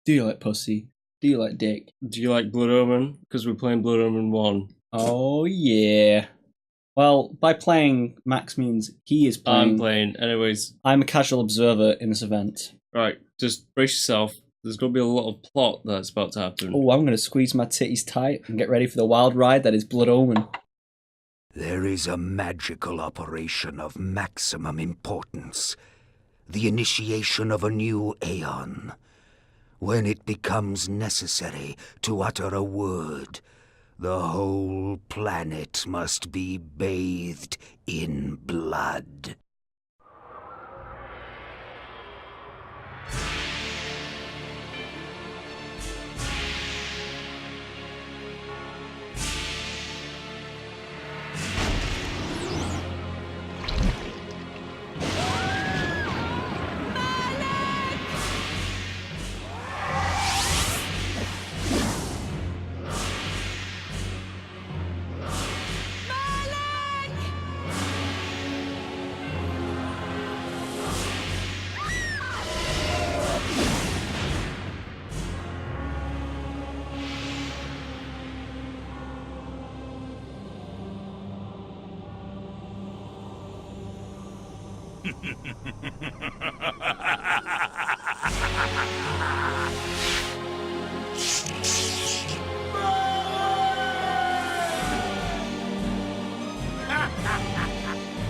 Do you like pussy? Do you like dick? Do you like Blood Omen? Because we're playing Blood Omen 1. Oh, yeah. Well, by playing, Max means he is playing. I'm playing. Anyways. I'm a casual observer in this event. Right, just brace yourself. There's going to be a lot of plot that's about to happen. Oh, I'm going to squeeze my titties tight and get ready for the wild ride that is Blood Omen. There is a magical operation of maximum importance. The initiation of a new aeon. When it becomes necessary to utter a word, the whole planet must be bathed in blood.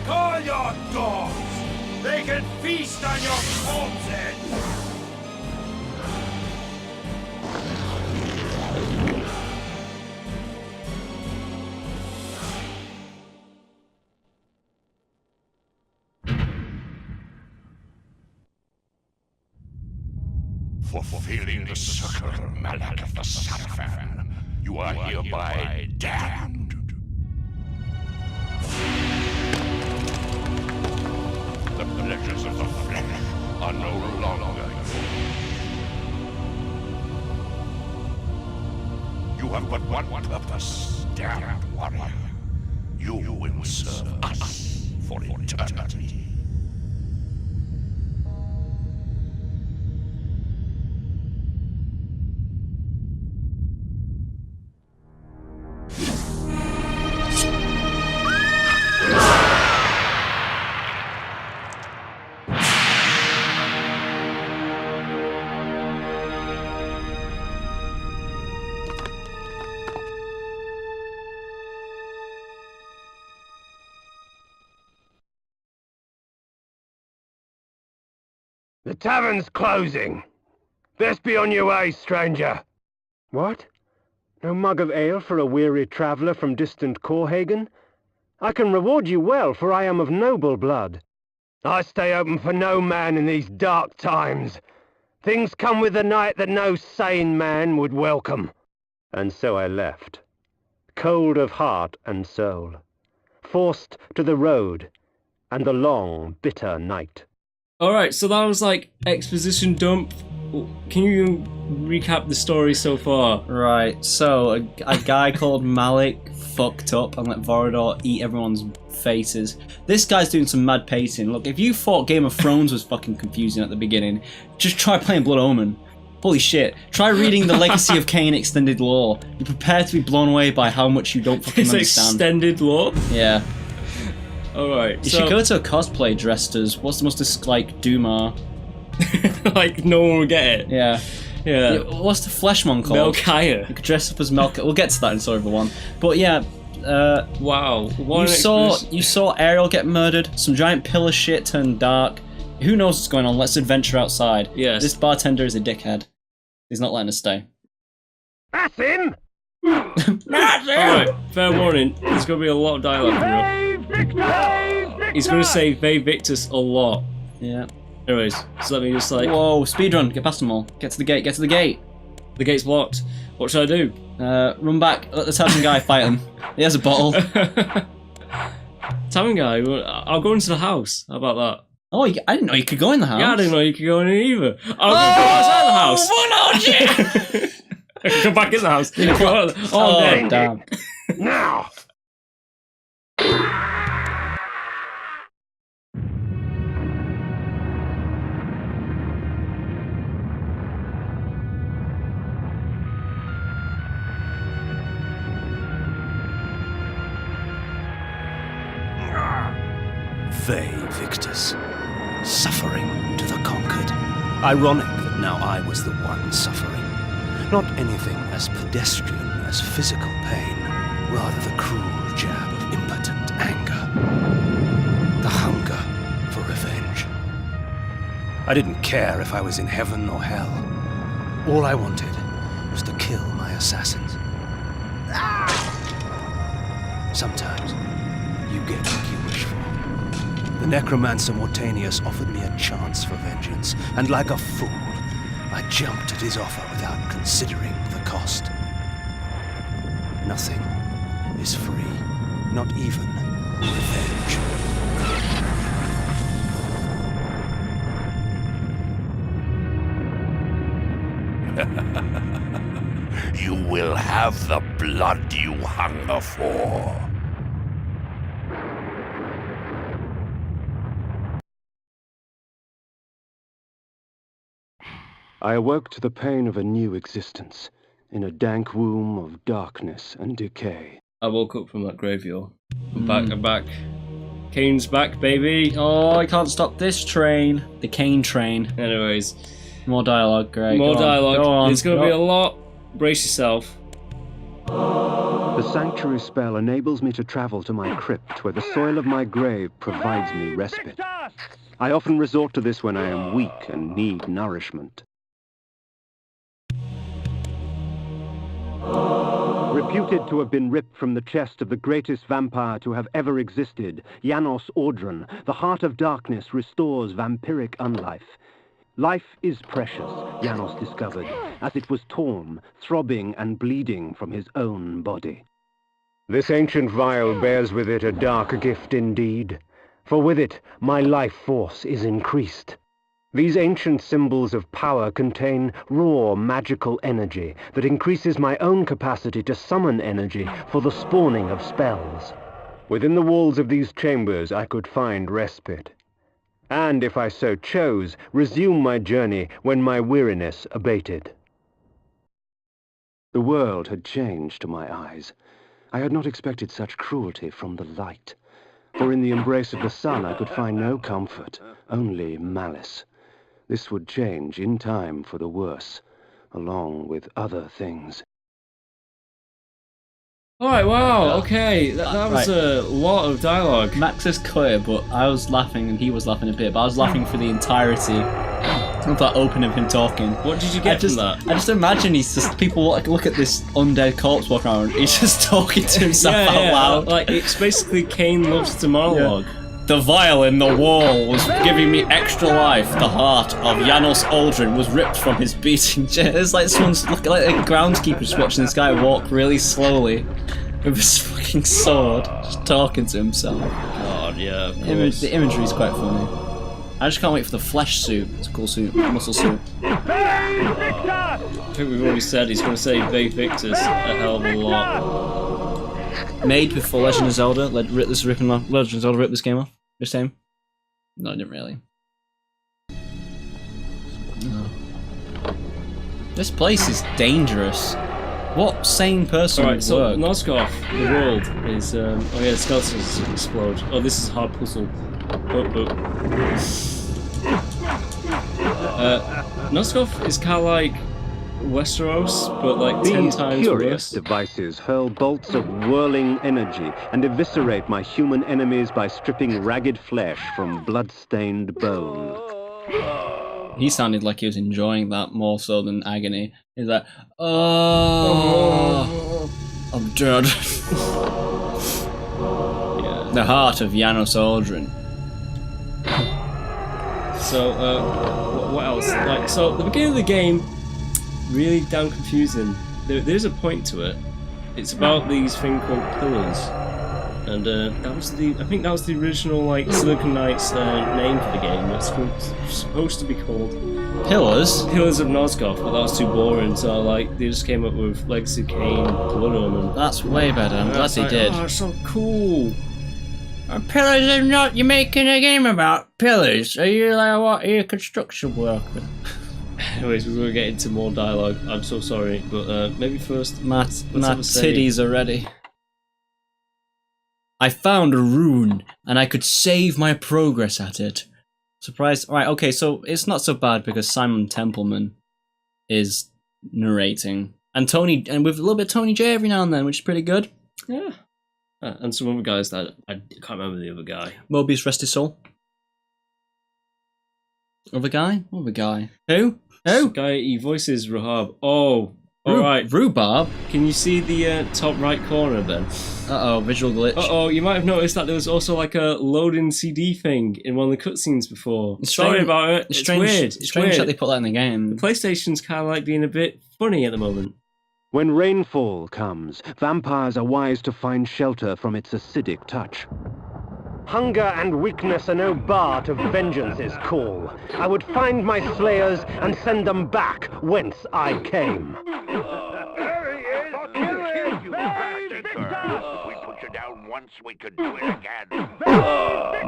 Call your dogs! They can feast on your corpses! For fulfilling the sacred mallet of the Sarafan, you are hereby damned. The pleasures of the flesh are no longer yours. You have but one purpose, damned warrior. You will serve us for eternity. The tavern's closing. Best be on your way, stranger. What? No mug of ale for a weary traveller from distant Corhagen? I can reward you well, for I am of noble blood. I stay open for no man in these dark times. Things come with the night that no sane man would welcome. And so I left, cold of heart and soul, forced to the road and the long, bitter night. Alright, so that was like exposition dump. Can you recap the story so far? Right, so a guy called Malik fucked up and let Vorador eat everyone's faces. This guy's doing some mad pacing. Look, if you thought Game of Thrones was fucking confusing at the beginning, just try playing Blood Omen. Holy shit. Try reading the Legacy of Kain extended lore. Be prepared to be blown away by how much you don't fucking It's understand. extended lore? Yeah. Alright, You should go to a cosplay dressed as, what's the most, like, Duma? like, no one will get it. Yeah. Yeah. What's the Fleshmon called? Melchiah. You could dress up as Melchiah. We'll get to that in Story of the One. But yeah, Wow. you saw Ariel get murdered, some giant pillar shit turned dark. Who knows what's going on? Let's adventure outside. Yes. This bartender is a dickhead. He's not letting us stay. That's him! Alright, fair warning, there's going to be a lot of dialogue from him. He's going to say Ve Victus a lot. Yeah. Anyways, so let me just like... Whoa, speedrun, get past them all. Get to the gate, get to the gate. The gate's blocked. What should I do? Run back, let the tavern guy fight him. He has a bottle. Tavern guy, I'll go into the house. How about that? Oh, I didn't know you could go in the house. Yeah, I didn't know you could go in it either. I'll go outside the house. Oh, I can come back in the house. Oh, dead. damn. Now! Vae victis, suffering to the conquered. Ironic that now I was the one suffering. Not anything as pedestrian as physical pain, rather the cruel jab of impotent anger. The hunger for revenge. I didn't care if I was in heaven or hell. All I wanted was to kill my assassins. Sometimes you get what you wish for. The necromancer Mortanius offered me a chance for vengeance, and like a fool, I jumped at his offer without considering the cost. Nothing is free, not even revenge. You will have the blood you hunger for. I awoke to the pain of a new existence, in a dank womb of darkness and decay. I woke up from that graveyard. I'm back. Kain's back, baby. Oh, I can't stop this train. The Kain train. Anyways, More dialogue, great. more Go on, dialogue. go on, There's going to go be a on. lot. Brace yourself. The sanctuary spell enables me to travel to my crypt, where the soil of my grave provides me respite. I often resort to this when I am weak and need nourishment. Reputed to have been ripped from the chest of the greatest vampire to have ever existed, Janos Audron, the heart of darkness restores vampiric unlife. Life is precious, Janos discovered, as it was torn, throbbing and bleeding from his own body. This ancient vial bears with it a dark gift indeed, for with it my life force is increased. These ancient symbols of power contain raw magical energy that increases my own capacity to summon energy for the spawning of spells. Within the walls of these chambers I could find respite, and if I so chose, resume my journey when my weariness abated. The world had changed to my eyes. I had not expected such cruelty from the light, for in the embrace of the sun I could find no comfort, only malice. This would change in time for the worse, along with other things. Alright, wow, okay. That was a lot of dialogue. Max is clear, but I was laughing and he was laughing a bit, but I was laughing for the entirety of that opening of him talking. What did you get from that? I just imagine he's just, people like look at this undead corpse walking around, he's just talking to himself out loud. Like, it's basically Kain loves to monologue. The vial in the wall was giving me extra life. The heart of Janos Aldrin was ripped from his beating chest. It's like someone's looking like a groundskeeper just watching this guy walk really slowly with his fucking sword, just talking to himself. God, yeah. Of course. The imagery is quite funny. I just can't wait for the flesh suit. It's a cool suit, muscle suit. I think we've already said he's going to say Vae Victus a hell of a lot. Made before Legend of Zelda. Legend of Zelda ripped this game off. This time? No, I didn't really. No. This place is dangerous. What sane person Alright, would so work? Noskov, the world, is... oh yeah, the skeletons explode. Oh, this is a hard puzzle. Noskov is kind of like Westeros, but like 10 These times curious worse. devices hurl bolts of whirling energy and eviscerate my human enemies by stripping ragged flesh from blood-stained bone. He sounded like he was enjoying that more so than agony. He's like, oh, I'm dead. Yeah. The heart of Janos Aldrin. So, what else? Like, so the beginning of the game, really damn confusing. There's a point to it. It's about these thing called pillars, and that was I think that was the original like Silicon Knights name for the game. It's supposed to be called Pillars? Pillars of Noskov, but that was too boring. So like they just came up with Legacy of Kain, Blood Omen. That's way better. I'm glad they did. Oh, it's so cool. Pillars are not. You're making a game about pillars. Are you like what? Are you a construction worker? Anyways, we're gonna get into more dialogue. I'm so sorry, but maybe first. My have a say. titties are ready. I found a rune, and I could save my progress at it. Surprised. Right, okay, so it's not so bad because Simon Templeman is narrating. And Tony, and with a little bit of Tony J every now and then, which is pretty good. Yeah. And some other guys that I can't remember the other guy. Mobius Rest His Soul. Other guy? Other guy. Who? Who? Guy, he voices Rahab. Oh, alright. Rhubarb? Can you see the top right corner then? Uh-oh, visual glitch. Uh-oh, you might have noticed that there was also like a loading CD thing in one of the cutscenes before. It's Sorry strange- about it. It's strange, weird. It's It's strange weird. that they put that in the game. The PlayStation's kind of like being a bit funny at the moment. When rainfall comes, vampires are wise to find shelter from its acidic touch. Hunger and weakness are no bar to vengeance's call. I would find my slayers and send them back whence I came. If we put you down once, we could do it again.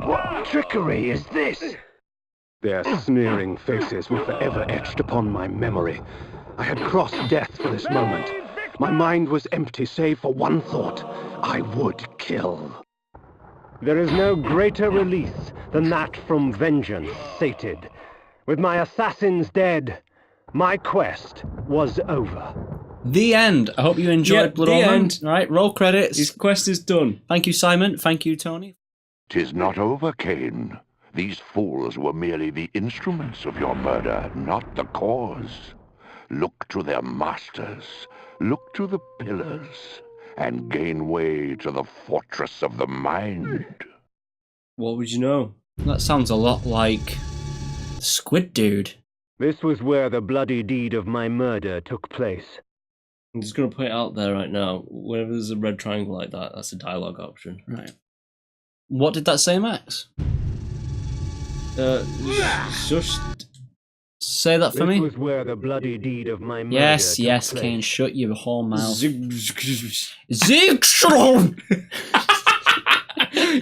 What trickery is this? Their sneering faces were forever etched upon my memory. I had crossed death for this moment. My mind was empty save for one thought. I would kill. There is no greater release than that from vengeance sated. With my assassins dead, my quest was over. The end. I hope you enjoyed Yep, Blood the Omen. end. Right, roll credits. His quest is done. Thank you, Simon. Thank you, Tony. 'Tis not over, Kain. These fools were merely the instruments of your murder, not the cause. Look to their masters, look to the pillars, and gain way to the fortress of the mind. What would you know? That sounds a lot like Squid Dude. This was where the bloody deed of my murder took place. I'm just going to put it out there right now. Whenever there's a red triangle like that, that's a dialogue option. Right. What did that say, Max? Just... Say that for This me. was where the bloody deed of my murder Yes, took yes, place. Kane. Shut your whole mouth. Zig- Zigstrom!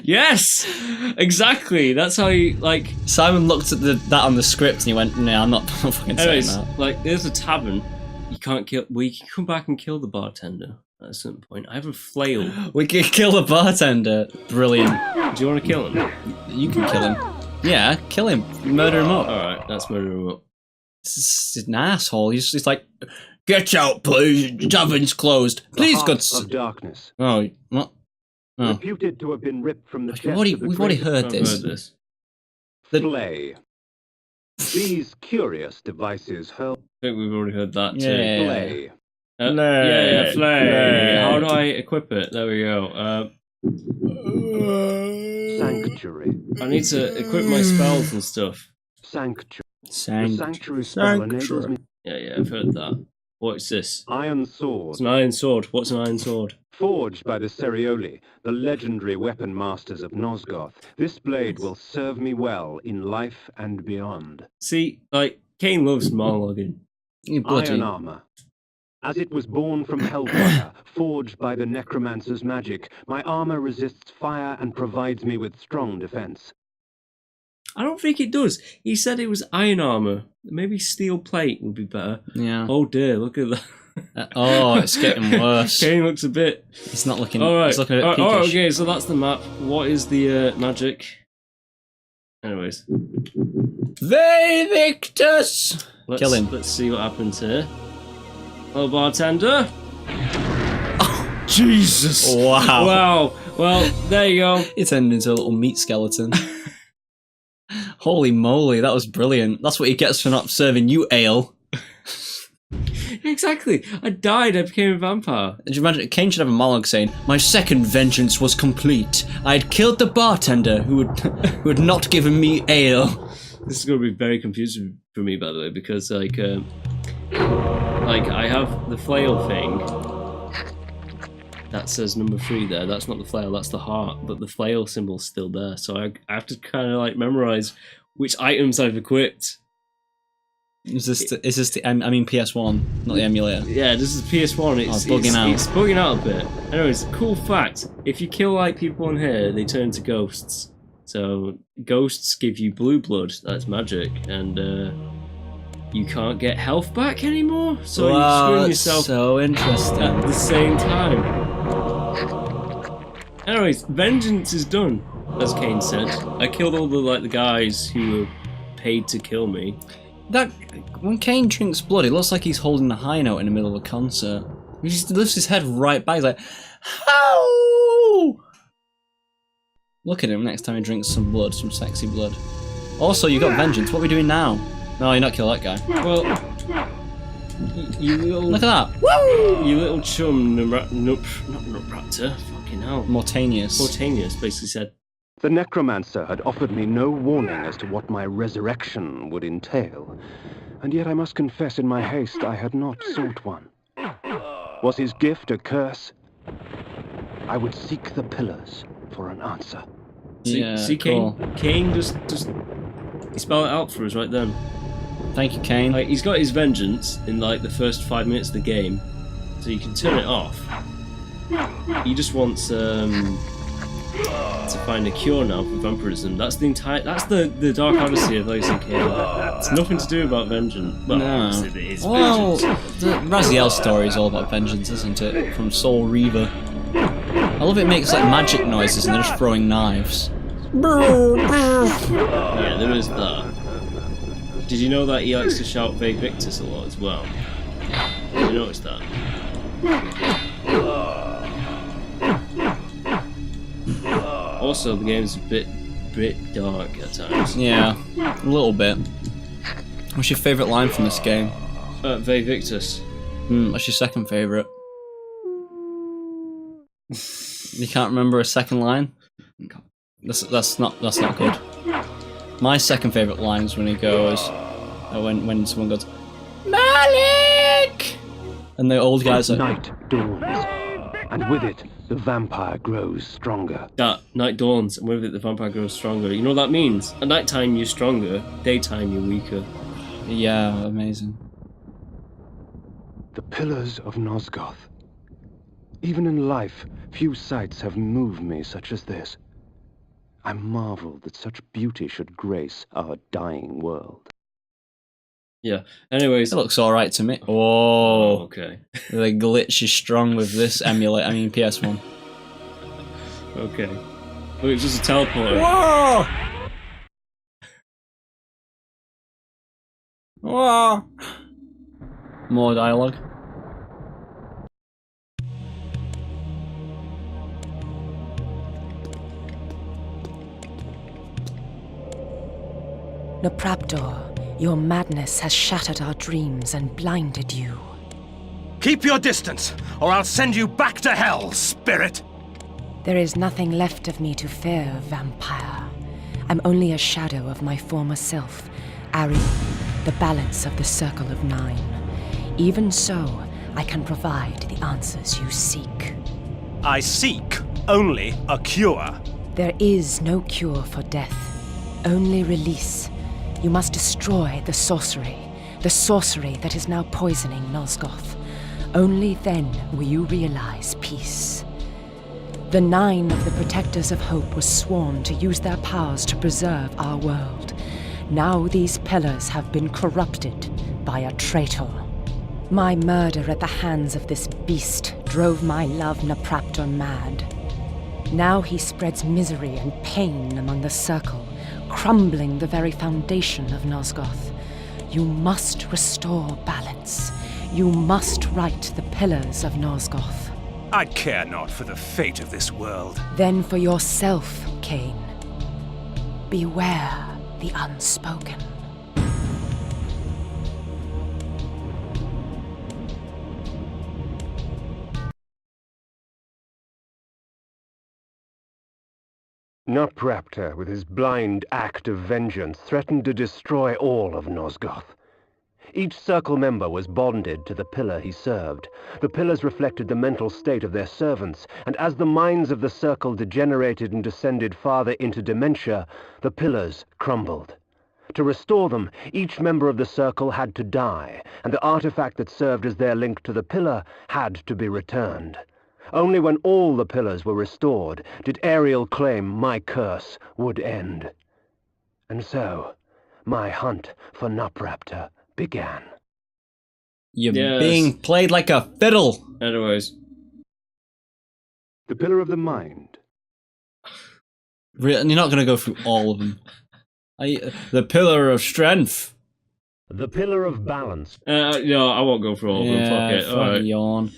Yes! Exactly! That's how you, like... Simon looked at that on the script and he went, "No, I'm not fucking saying Anyways, that." like, there's a tavern. You can't kill... Well, you can come back and kill the bartender at a certain point. I have a flail. We could kill the bartender. Brilliant. Do you want to kill him? You can kill him. Yeah, kill him. Murder him up. Alright, let's murder him up. He's an asshole. He's like, "Get out, please. The tavern's closed. Please, The good heart of darkness, Oh, what? Oh. reputed to have been ripped from the chest We've already, of the we've already greatest heard I've this. heard this. The- flay. These curious devices hurl I think we've already heard that too. Yeah. flay. Yeah, flay. Flay. How do I equip it? There we go. Sanctuary. I need to equip my spells and stuff. Sanctuary. The Sanct- sanctuary spell enables Sanctuary. me. Yeah, I've heard that. What's this? Iron It's sword. an iron sword. What's an iron sword? Forged by the Cerioli, the legendary weapon masters of Nosgoth, this blade will serve me well in life and beyond. See, like, Kain loves monologuing. You bloody. Iron armor. As it was born from hellfire, forged by the necromancer's magic, my armor resists fire and provides me with strong defense. I don't think it does. He said it was iron armor. Maybe steel plate would be better. Yeah. Oh dear, look at that. Oh, it's getting worse. Kain looks a bit... It's not looking. Alright, It's looking a bit alright, peakish. okay, so that's the map. What is the magic? Anyways. Victus. Let's, Kill him. Let's see what happens here. Hello, bartender. Jesus! Wow. Wow. Well, there you go. It turned into a little meat skeleton. Holy moly, that was brilliant. That's what he gets for not serving you ale. Exactly. I died. I became a vampire. Did you imagine? Kain should have a monologue saying, "My second vengeance was complete. I had killed the bartender who had not given me ale." This is going to be very confusing for me, by the way, because like I have the flail thing. That says number 3 there. That's not the flail. That's the heart. But the flail symbol's still there. So I have to kind of like memorize which items I've equipped. Is this the I mean PS1, not the emulator? Yeah, this is PS1. It's bugging out. It's bugging out a bit. Anyways, cool fact: if you kill like people in here, they turn to ghosts. So ghosts give you blue blood. That's magic, and you can't get health back anymore. So Wow, you're screwing that's yourself so interesting. at the same time. Anyways, vengeance is done, as Kain said. I killed all the guys who were paid to kill me. That when Kain drinks blood, it looks like he's holding a high note in the middle of a concert. He just lifts his head right back. He's like, "How?" Look at him next time he drinks some blood, some sexy blood. Also, you got vengeance. What are we doing now? No, you're not kill that guy. Well, you little... Look at that. Woo! You little chum, not Nupraptor, fucking hell. Mortanius. Mortanius basically said, The necromancer had offered me no warning as to what my resurrection would entail, and yet I must confess in my haste I had not sought one. Was his gift a curse? I would seek the pillars for an answer. See cool. Kain just spell it out for us right then. Thank you, Kain. Like, he's got his vengeance in like the first 5 minutes of the game, so you can turn it off. He just wants to find a cure now for vampirism. That's the entire. That's the Dark Odyssey of Legacy Kain. It's nothing to do about vengeance. Well, No. it is Well, vengeance. the Raziel story is all about vengeance, isn't it? From Soul Reaver. I love it makes like magic noises and they're just throwing knives. Yeah, there is that. Did you know that he likes to shout Vae Victis a lot as well? Did you notice that? Also, the game's a bit dark at times. Yeah, a little bit. What's your favourite line from this game? Vae Victis. What's your second favourite? You can't remember a second line? That's not good. My second favourite line is when he goes, when someone goes, Malik! And the old guy's like, Night dawns, and with it, the vampire grows stronger. That night dawns, and with it the vampire grows stronger. You know what that means? At night time you're stronger, daytime you're weaker. yeah, amazing. The pillars of Nosgoth. Even in life, few sights have moved me such as this. I marvel that such beauty should grace our dying world. Yeah. Anyways. It looks alright to me. Oh, okay. the glitch is strong with this emulate. I mean PS1. Okay. Well, it's just a teleporter. Whoa! Whoa! More dialogue. Nupraptor, your madness has shattered our dreams and blinded you. Keep your distance, or I'll send you back to hell, spirit! There is nothing left of me to fear, vampire. I'm only a shadow of my former self, Ari, the balance of the Circle of Nine. Even so, I can provide the answers you seek. I seek only a cure. There is no cure for death, only release. You must destroy the sorcery that is now poisoning Nosgoth. Only then will you realize peace. The 9 of the Protectors of Hope were sworn to use their powers to preserve our world. Now these pillars have been corrupted by a traitor. My murder at the hands of this beast drove my love Nupraptor mad. Now he spreads misery and pain among the Circle, crumbling the very foundation of Nosgoth. You must restore balance. You must right the pillars of Nosgoth. I care not for the fate of this world. Then for yourself, Kain. Beware the unspoken. Nupraptor, with his blind act of vengeance, threatened to destroy all of Nosgoth. Each Circle member was bonded to the pillar he served. The pillars reflected the mental state of their servants, and as the minds of the Circle degenerated and descended farther into dementia, the pillars crumbled. To restore them, each member of the Circle had to die, and the artifact that served as their link to the pillar had to be returned. Only when all the pillars were restored did Ariel claim my curse would end. And so, my hunt for Nupraptor began. You're Yes. being played like a fiddle. Anyways. The Pillar of the Mind And you're not going to go through all of them. The Pillar of Strength. The Pillar of Balance. No, I won't go through all of them. Fuck it. All right. Yawn.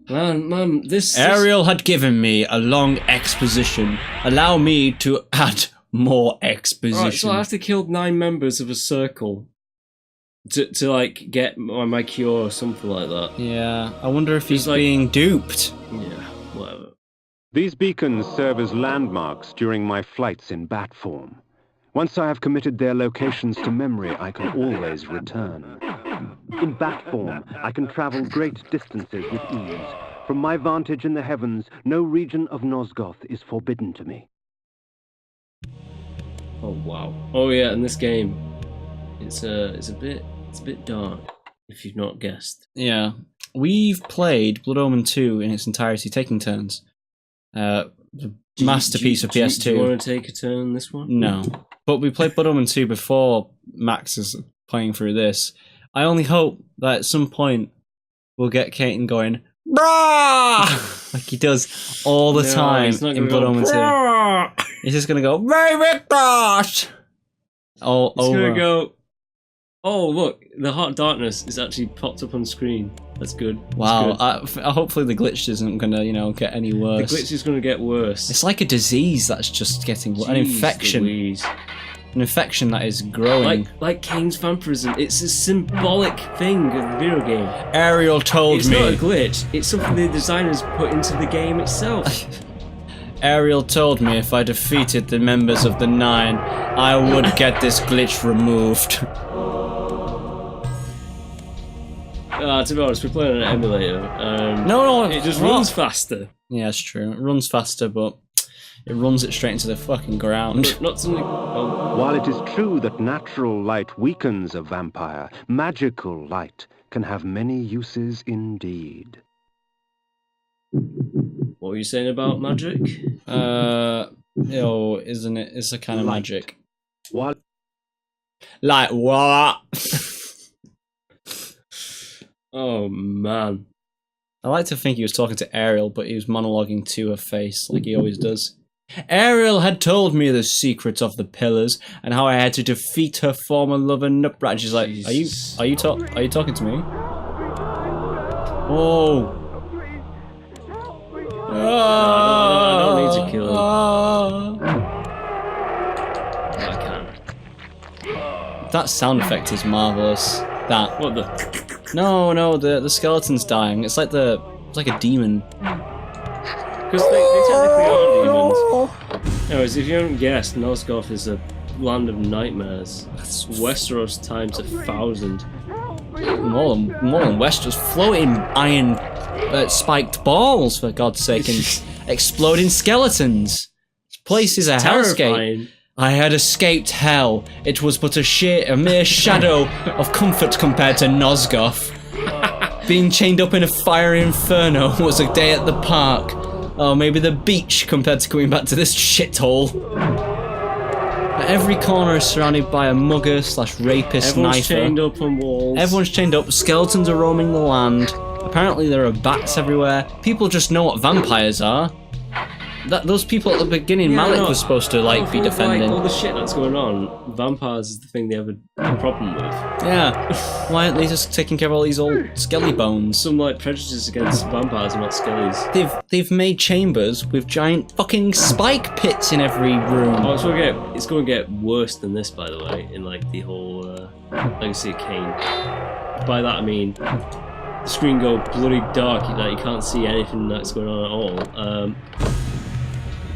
Man, this... Ariel had given me a long exposition. Allow me to add more exposition. Alright, so I have to kill 9 members of a circle to like get my cure or something like that. Yeah, I wonder if he's like, being duped. Yeah, whatever. These beacons serve as landmarks during my flights in bat form. Once I have committed their locations to memory, I can always return. In bat form, I can travel great distances with ease. From my vantage in the heavens, no region of Nosgoth is forbidden to me. Oh wow. Oh yeah, in this game, it's a bit dark, if you've not guessed. Yeah, we've played Blood Omen 2 in its entirety, taking turns. Masterpiece of PS2. Do you want to take a turn on this one? No, but we played Blood Omen 2 before Max is playing through this. I only hope that at some point we'll get Kain going, brah! Like he does all the time in Blood Omen 2. He's just gonna go, very gosh! All He's over. gonna go, oh look, the Heart of Darkness is actually popped up on screen. That's good. Wow, That's good. hopefully the glitch isn't gonna, get any worse. The glitch is gonna get worse. It's like a disease that's just getting worse. An infection. Louise. An infection that is growing. Like Kain's vampirism. It's a symbolic thing of the video game. Ariel told It's me. not a glitch. It's something the designers put into the game itself. Ariel told me if I defeated the members of the 9, I would get this glitch removed. To be honest, we're playing on an emulator. No, it just what? runs faster. Yeah, it's true. It runs faster, but it runs it straight into the fucking ground. But not something. Oh. While it is true that natural light weakens a vampire, magical light can have many uses indeed. What were you saying about magic? Isn't it? It's a kind of Light. magic. While Like what? Oh man. I like to think he was talking to Ariel, but he was monologuing to her face, like he always does. Ariel had told me the secret of the pillars and how I had to defeat her former lover Nutbrat. She's like, Jesus. are you talking to me? Oh. I don't need to kill him. I can. That sound effect is marvelous. That. What the? No, the skeleton's dying. It's like a demon. Because they technically are demons. Anyways, if you haven't guessed, Nosgoth is a land of nightmares. Westeros times 1,000. More than Westeros. Floating iron spiked balls, for God's sake, and exploding skeletons. This place is a hellscape. Terrifying. I had escaped hell. It was but a mere shadow of comfort compared to Nosgoth. Being chained up in a fiery inferno was a day at the park. Oh, maybe the beach compared to coming back to this shithole. Every corner is surrounded by a mugger / rapist Everyone's knifer. chained up on walls. Everyone's chained up. Skeletons are roaming the land. Apparently there are bats everywhere. People just know what vampires are. Those people at the beginning, Malik was supposed to be defending. All the shit that's going on, vampires is the thing they have a problem with. Yeah. Why aren't they just taking care of all these old skelly bones? Some prejudices against vampires and not skellies. They've made chambers with giant fucking spike pits in every room. Oh, it's going to get worse than this, by the way, in the whole Legacy of Kain. By that I mean the screen go bloody dark, you can't see anything that's going on at all.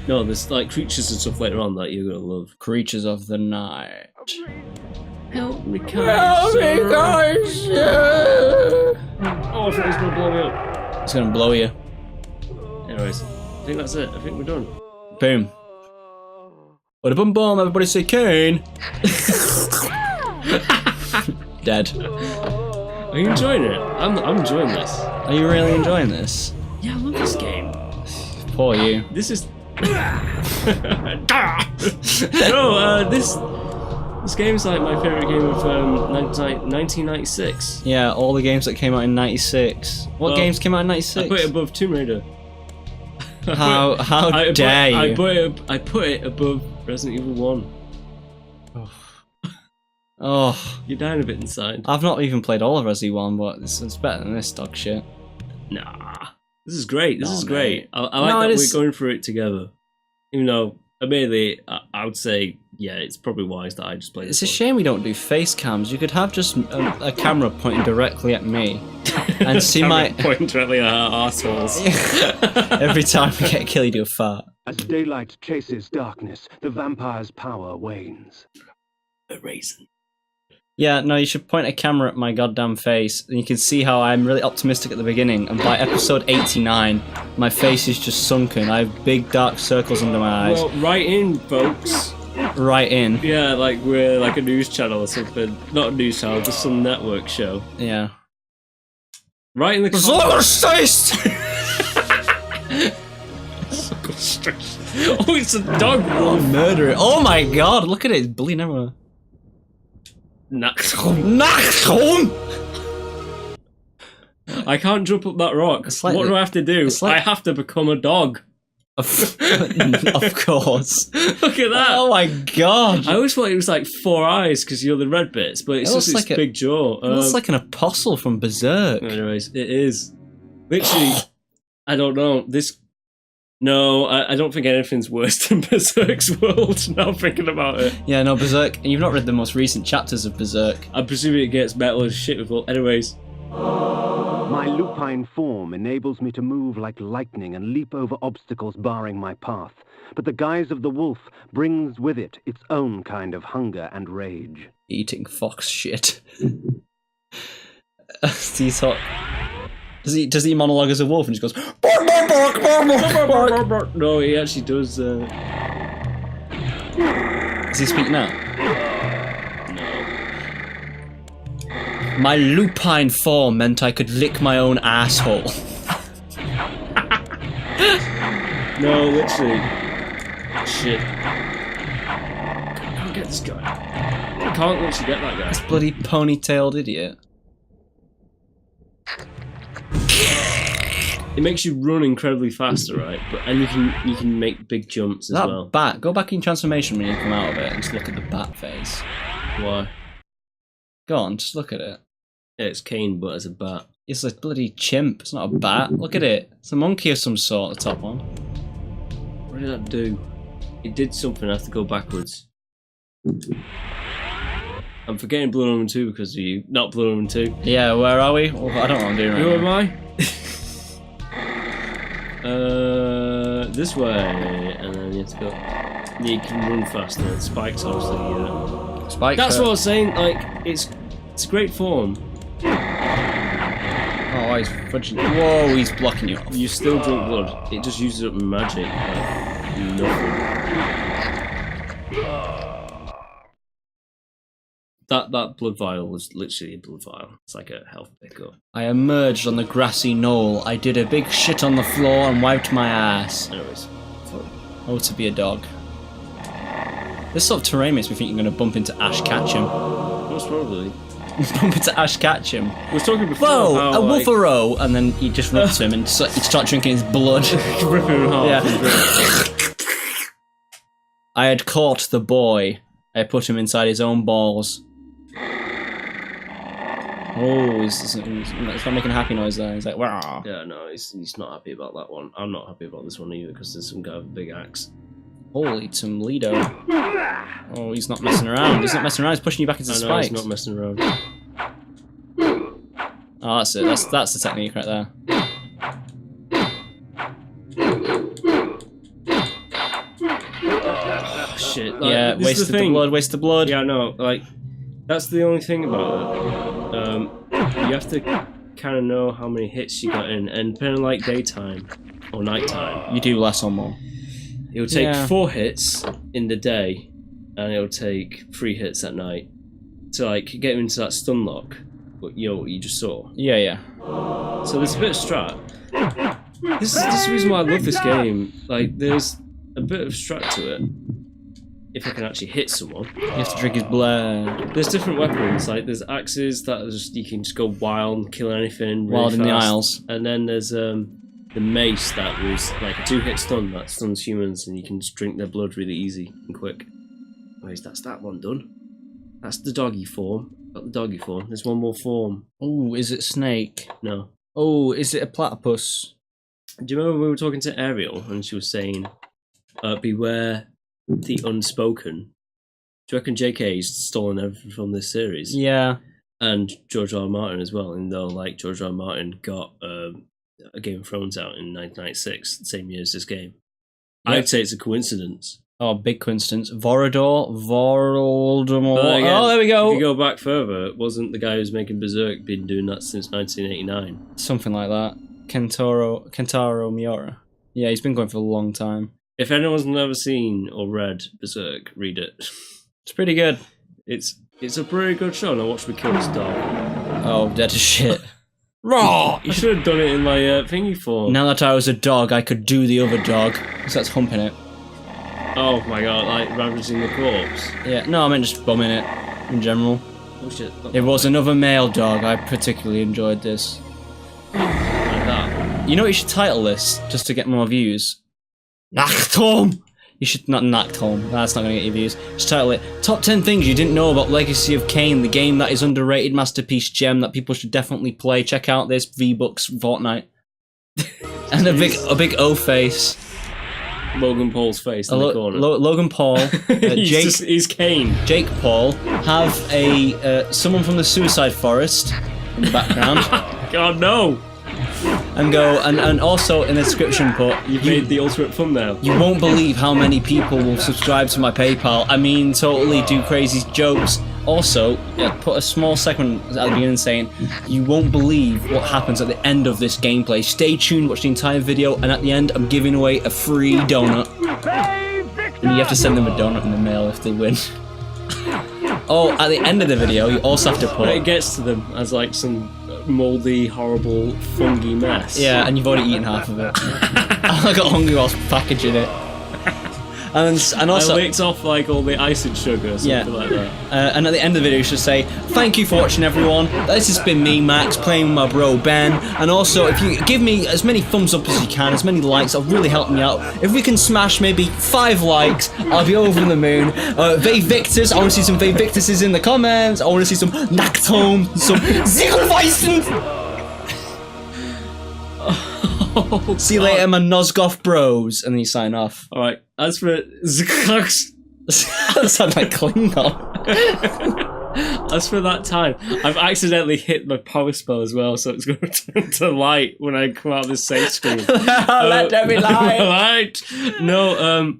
No, there's creatures and stuff later on that you're gonna love. Creatures of the night. Help me, guys! Help me, guys! Oh, I thought it was gonna blow me up. It's gonna blow you. Anyways, I think that's it. I think we're done. Boom. What a boom boom! Everybody say Kain. Dead. Are you enjoying it? I'm enjoying this. Are you really enjoying this? Yeah, I love this game. Poor you. This is. This game's my favorite game of 1996. Yeah, all the games that came out in '96. What games came out in '96? I put it above Tomb Raider. How I dare you? I put it above Resident Evil 1. Oh, You're down a bit inside. I've not even played all of Resident Evil 1, but it's better than this dog shit. Nah, this is great. This No, is mate. great. I like No, that it is- we're going through it together. Even though, admittedly, I would say, yeah, it's probably wise that I just play It's this a shame we don't do face cams. You could have just a camera pointing directly at me and see my... pointing directly at our arseholes. Every time we get a kill, you do a fart. As daylight chases darkness, the vampire's power wanes. A raisin. Yeah, no, you should point a camera at my goddamn face, and you can see how I'm really optimistic at the beginning, and by episode 89, my face is just sunken. I have big dark circles under my eyes. Well, write in, folks. Right in. Yeah, like we're like a news channel or something. Not a news channel, just some network show. Yeah. Right in the comments. Oh, it's a dog Oh, wolf. murder it. Oh my god, look at it. It's bleeding everywhere. I can't jump up that rock. like What do I have to do? it's like- I have to become a dog. Of course. Look at that. Oh my god. I always thought it was like 4 eyes because you're the red bits, but it's It looks just its like a- big jaw. It looks like an apostle from Berserk. Anyways, it is. Literally, I don't know. No, I don't think anything's worse than Berserk's world, now I'm thinking about it. Yeah, no, Berserk. And you've not read the most recent chapters of Berserk. I'm presuming it gets metal as shit with all. Anyways. My lupine form enables me to move like lightning and leap over obstacles barring my path. But the guise of the wolf brings with it its own kind of hunger and rage. Eating fox shit. Does he talk? Does he monologue as a wolf and just goes bark, bark, bark, bark, bark, bark, bark. No, he actually does. Does he speak now? My lupine form meant I could lick my own asshole. No, literally. Shit. I can't get this guy. I can't literally get that guy. Bloody ponytailed idiot. It makes you run incredibly faster, right? And you can make big jumps as That well. bat. Go back in transformation when you come out of it and just look at the bat face. Why? Go on, just look at it. Yeah, it's Kain, but as a bat. It's a bloody chimp. It's not a bat. Look at it. It's a monkey of some sort, the top one. What did that do? It did something. I have to go backwards. I'm forgetting Blood Omen 2 because of you. Not Blood Omen 2. Yeah, where are we? Oh, I don't know what I'm doing Who right am now. I? This way, and then you have to go. You can run faster. And Spike's obviously. Spike. That's what I was saying. Like it's a great form. Oh, he's fudging. Whoa, he's blocking you off. You still drink blood. It just uses up magic. Like nothing. That blood vial was literally a blood vial. It's like a health pickup. I emerged on the grassy knoll. I did a big shit on the floor and wiped my ass. Anyways, Oh, to be a dog. This sort of terrain makes me think you're going to bump into Ash Ketchum. most probably. Bump into Ash Ketchum. We was talking before. Whoa, how, a like, wolfero! And then you just run up to him and you start drinking his blood. rip him in half. Yeah. and drink. I had caught the boy. I put him inside his own balls. Oh, he's not making a happy noise there. He's like, wow. Yeah, no, he's not happy about that one. I'm not happy about this one either because there's some guy with a big axe. Holy Toledo. Oh, he's not messing around. He's not messing around. He's pushing you back into I know spikes. he's not messing around. Oh, that's it. That's the technique right there. Oh, shit. Like, Yeah, this is wasted the thing. blood, wasted the blood. Yeah, no, like, that's the only thing about it. You have to kind of know how many hits you got in, and depending on, like, daytime or nighttime, You do less or more. it'll take Yeah. 4 hits in the day, and it'll take 3 hits at night to, like, get into that stun lock, what you just saw. Yeah, yeah. So there's a bit of strat. This is the reason why I love this game. Like, there's a bit of strat to it. If I can actually hit someone. You have to drink his blood. There's different weapons, like there's axes that are just, you can just go wild and kill anything really Wild in the fast. Isles. And then there's the mace that was like a 2-hit stun that stuns humans, and you can just drink their blood really easy and quick. Anyways, that's that one done. That's the doggy form. Got the doggy form. There's one more form. Oh, is it snake? No. Oh, is it a platypus? Do you remember when we were talking to Ariel and she was saying, beware the unspoken? Do you reckon JK's stolen everything from this series? Yeah. And George R. R. Martin as well, and though like George R. R. Martin got a Game of Thrones out in 1996, the same year as this game. Yep. I'd say it's a coincidence. Oh, big coincidence. Voldemort. Again, Oh, there we go. If you go back further, wasn't the guy who's making Berserk been doing that since 1989? Something like that. Kentaro Miura. Yeah, he's been going for a long time. If anyone's never seen or read Berserk, read it. It's pretty good. It's a pretty good show, and I watched me kill this dog. Oh, dead as shit. Raw! You should have done it in my thingy form. Now that I was a dog, I could do the other dog. So that's humping it. Oh my god, like ravaging the corpse. Yeah, no, I meant just bumming it in general. Oh shit. It was another male dog. I particularly enjoyed this. Like that. You know what you should title this, just to get more views? Nachtom! You should not Nachtom. That's not going to get you views. Just title it Top 10 Things You Didn't Know About Legacy of Kain, the game that is underrated masterpiece gem that people should definitely play. Check out this V-Bucks Fortnite. And a big O face. Logan Paul's face in the corner. Logan Paul, he's Kain. Jake Paul have a someone from the Suicide Forest in the background. God no! And go and also in the description put You've made the ultimate thumbnail. You won't believe how many people will subscribe to my PayPal. I mean, totally do crazy jokes. Also, put a small segment at the beginning saying, you won't believe what happens at the end of this gameplay. Stay tuned, watch the entire video, and at the end, I'm giving away a free donut. And you have to send them a donut in the mail if they win. Oh, at the end of the video, you also have to put... It gets to them as like some mouldy, horrible, fungi mess. Yeah, and you've already eaten half of it. I got hungry whilst packaging it. And also, I licked off like all the icing sugar or something like that. And at the end of the video, you should say, thank you for watching, everyone. This has been me, Max, playing with my bro, Ben. And also, if you give me as many thumbs up as you can, as many likes, that'll really help me out. If we can smash maybe 5 likes, I'll be over the moon. Vay Victors, I want to see some Vay Victors in the comments. I want to see some Nachtom, some Ziegelweissen. See you later, my Nosgoth bros. And then you sign off. Alright, as for That sounds like Klingon. As for that time, I've accidentally hit my power spell as well, so it's going to turn to light when I come out of this save screen. Let there be light. Light. No,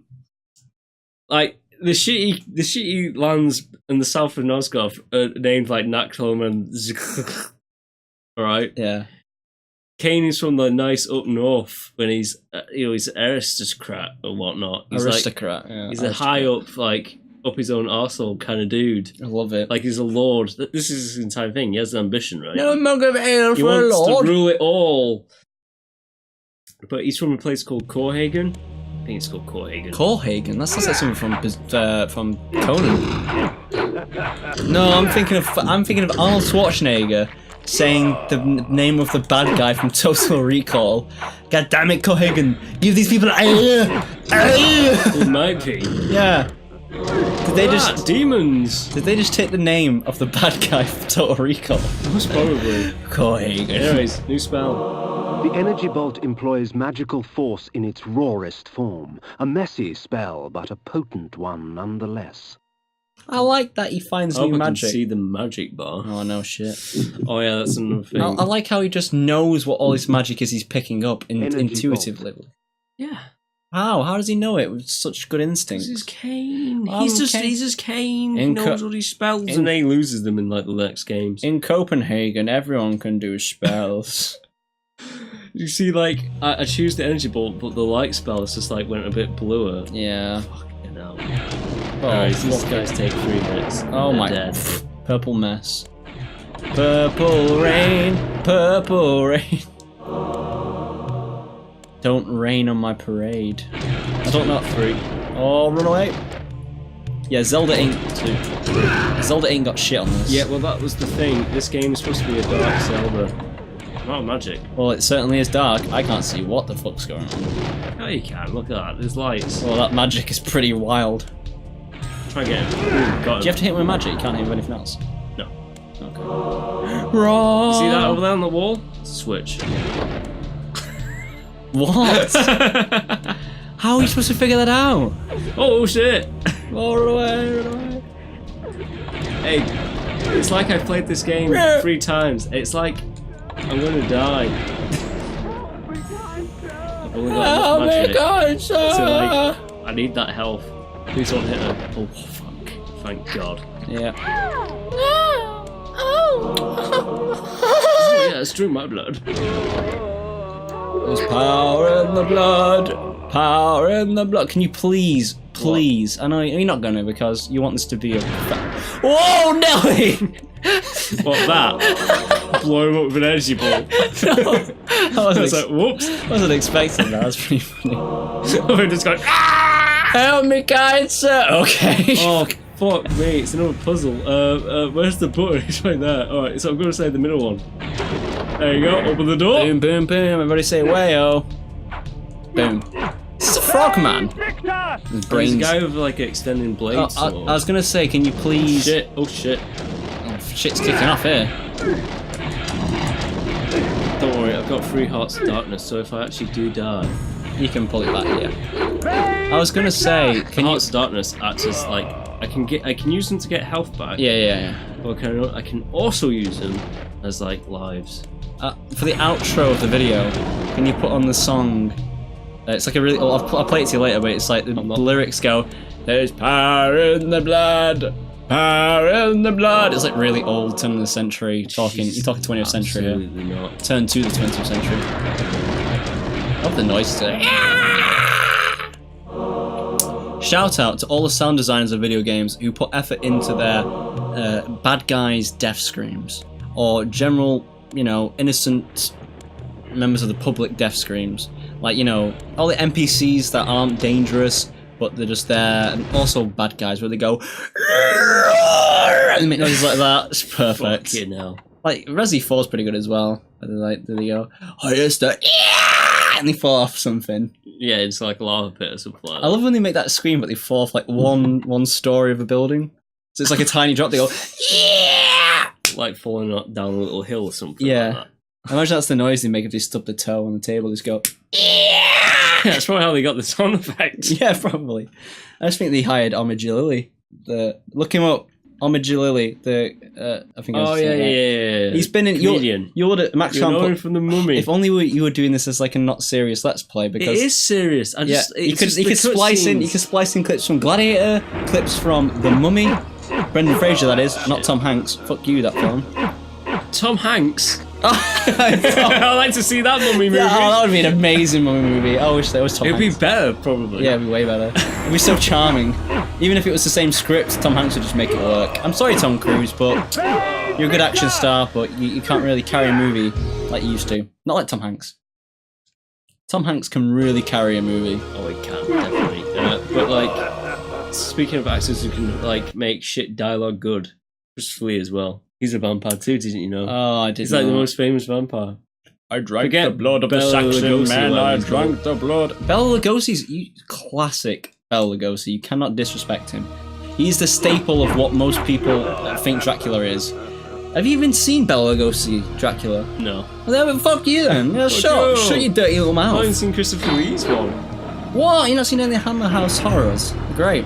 like the shitty lands in the south of Nosgoth are named like Nachtom and alright? Yeah. Kain is from the nice up north when he's he's an aristocrat or whatnot. He's Aristocrat, like, yeah. He's a high up, like up his own arsehole kind of dude. I love it. Like he's a lord. This is his entire thing. He has an ambition, right? No mug of ale He for a wants lord. to rule it all. But he's from a place called Corhagen. I think it's called Corhagen. Corhagen? That sounds like something from Conan. No, I'm thinking of Arnold Schwarzenegger saying the name of the bad guy from Total Recall. God damn it, Corhagen! Give these people It might be. Yeah. Did they just demons? Did they just take the name of the bad guy from Total Recall? Most probably. Corhagen. Anyways, new spell. The energy bolt employs magical force in its rawest form. A messy spell, but a potent one nonetheless. I like that he finds I hope new I can magic. see the magic bar. Oh no shit. Oh yeah, that's another thing. I like how he just knows what all this magic is he's picking up Energy intuitively. Yeah. How does he know it with such good instinct? This is Kain. I'm He's just In Kain. He knows all these spells, and then he loses them in like the next games. In Copenhagen, everyone can do spells. You see, like I choose the energy bolt, but the light spell is just like went a bit bluer. Yeah. Fucking hell. Oh, Anyways, these fuck. guys take 3 minutes. Oh They're my. dead. Purple mess. Purple rain. Don't rain on my parade. I don't know. 3. Oh, run away. Yeah, Zelda ain't got shit on this. Yeah, well that was the thing. This game is supposed to be a dark Zelda. Not magic. Well, it certainly is dark. I can't see what the fuck's going on. Oh, you can. Look at that. There's lights. Well, that magic is pretty wild. Try again. Ooh, got Do him. you have to hit him with magic? You can't hit him with anything else? No. Okay. Wrong! See that over there on the wall? Switch. What? How are you supposed to figure that out? Oh shit! Oh, run away, run away. Hey, it's like I've played this game 3 times. It's like I'm gonna die. I've only got enough magic. So like, I need that health. Please don't hit her. Oh fuck! Thank God. Yeah. Oh yeah, it's through my blood. There's power in the blood. Power in the blood. Can you please? I know you're not gonna because you want this to be a. Whoa, Nelly! What, that? Blow him up with an energy ball. I I was like, whoops. wasn't expecting that. That's pretty funny. I'm just going. Help me, kind sir. Okay. Oh fuck me! It's another puzzle. Where's the button? It's right there. All right, so I'm gonna say the middle one. There you go. Open the door. Boom, boom, boom. Everybody say wayo. Boom. This is a frog man. His There's a brains. guy with like extending blades. I was gonna say, can you please? Shit! Oh shit! Oh, shit's kicking off here. Don't worry, I've got 3 hearts of darkness, so if I actually do die, You can pull it back here. I was gonna say, can you? hearts of darkness acts as like I can use them to get health back. Yeah. But I can also use them as like lives. For the outro of the video, can you put on the song? It's like a really. I'll play it to you later, but it's like the lyrics go. There's power in the blood. Power in the blood. It's like really old, turn of the century. You're talking 20th century here. Absolutely not. Turn to the 20th century. I love the noise today. Shout out to all the sound designers of video games who put effort into their bad guys' death screams or general, innocent members of the public death screams. Like, all the NPCs that aren't dangerous, but they're just there, and also bad guys where they go and they make noises like that. It's perfect. Fucking hell. Like Resi 4 is pretty good as well. They go, and they fall off something. Yeah, it's like a lava pit or something like that. I love when they make that scream, but they fall off like one story of a building. So it's like a tiny drop. They go, yeah, Like falling down a little hill or something yeah. like that. I imagine that's the noise they make if they stub the toe on the table. They just go, Yeah, that's probably how they got the sound effect. yeah, probably. I just think they hired Omagilili. Look him up, Omagilili. I think. Oh yeah. He's been in. Comedian. You're the Max. You know him from The Mummy. If only you were doing this as like a not serious Let's Play, because It is serious. you could splice in clips from Gladiator, clips from The Mummy, Brendan Fraser, that is, not Tom Hanks. Fuck you, that film. Tom Hanks. I'd I'd like to see that Mummy movie. that would be an amazing Mummy movie. I wish there was Tom It'd Hanks. be better, probably. Yeah, it'd be way better. It'd be so charming. Even if it was the same script, Tom Hanks would just make it work. I'm sorry, Tom Cruise, but you're a good action star, but you can't really carry a movie like you used to. Not like Tom Hanks. Tom Hanks can really carry a movie. Oh, he can, definitely. But, like, speaking of actors who can, like, make shit dialogue good, Christopher Lee as well. He's a vampire too, didn't you know? Oh, I did. He's like the most famous vampire. I drank Forget the blood of the Bela Saxon Lugosi, men. whatever I he's drank the blood. Bela Lugosi's classic. Bela Lugosi. You cannot disrespect him. He's the staple of what most people think Dracula is. Have you even seen Bela Lugosi Dracula? No. Well, then fuck you then. Yeah, shut your dirty little I haven't mouth. seen Christopher Lee's one. What? You not seen any Hammer House horrors? Great.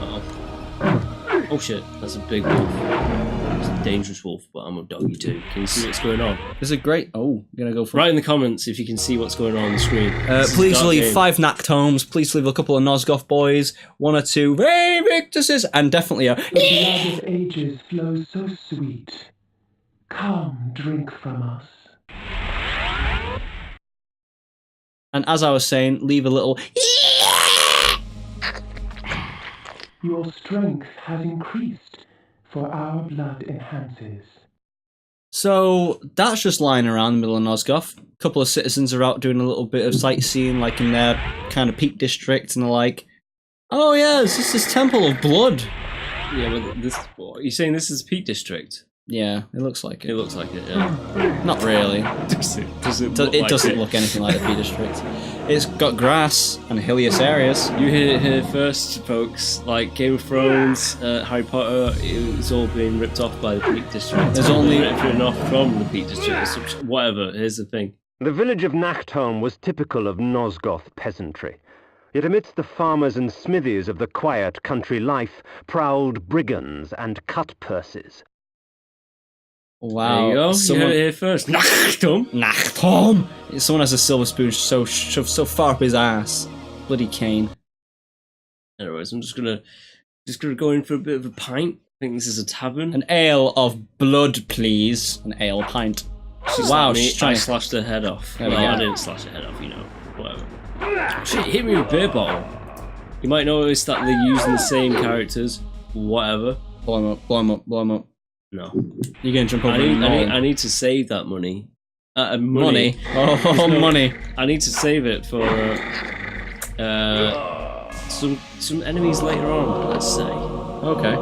Oh shit, that's a big wolf. It's a dangerous wolf, but I'm a doggy too. Can you see what's going on? There's a great. Oh, you're gonna go for. Write in the comments if you can see what's going on the screen. Please leave 5 knacked homes. Please leave a couple of Nosgoth boys, 1 or 2 very Victuses, and definitely a. The blood of ages flows so sweet. Come, drink from us. And as I was saying, leave a little. Your strength has increased, for our blood enhances. So that's just lying around the middle of Nosgoth. A couple of citizens are out doing a little bit of sightseeing, like in their kind of Peak District, and they're like, "Oh yeah, this is this Temple of Blood." Yeah, but you're saying this is Peak District? Yeah, it looks like it. It looks like it, yeah. Not really. Does it? It doesn't look anything like the Peak District. It's got grass and hillious areas. You heard it here first, folks. Like Game of Thrones, Harry Potter, it's all being ripped off by the Peak District. There's only written off from the Peak District. Whatever. Here's the thing. The village of Nachtholm was typical of Nosgoth peasantry. Yet amidst the farmers and smithies of the quiet country life prowled brigands and cut-purses. Wow. There you go. Someone... You heard it here first. Nachtholm! Someone has a silver spoon shoved so far up his ass. Bloody Kain. Anyways, I'm just gonna go in for a bit of a pint. I think this is a tavern. An ale of blood, please. An ale pint. Wow, she's trying to slash her head off. There we Well, go. I didn't slash her head off, you know. Whatever. Shit, hit me with a beer bottle. You might notice that they're using the same characters. Whatever. Blow him up, blow him up, blow him up. No. You're gonna jump over I need to save that money. Money? Oh, money. I need to save it for some enemies later on, let's say. Okay.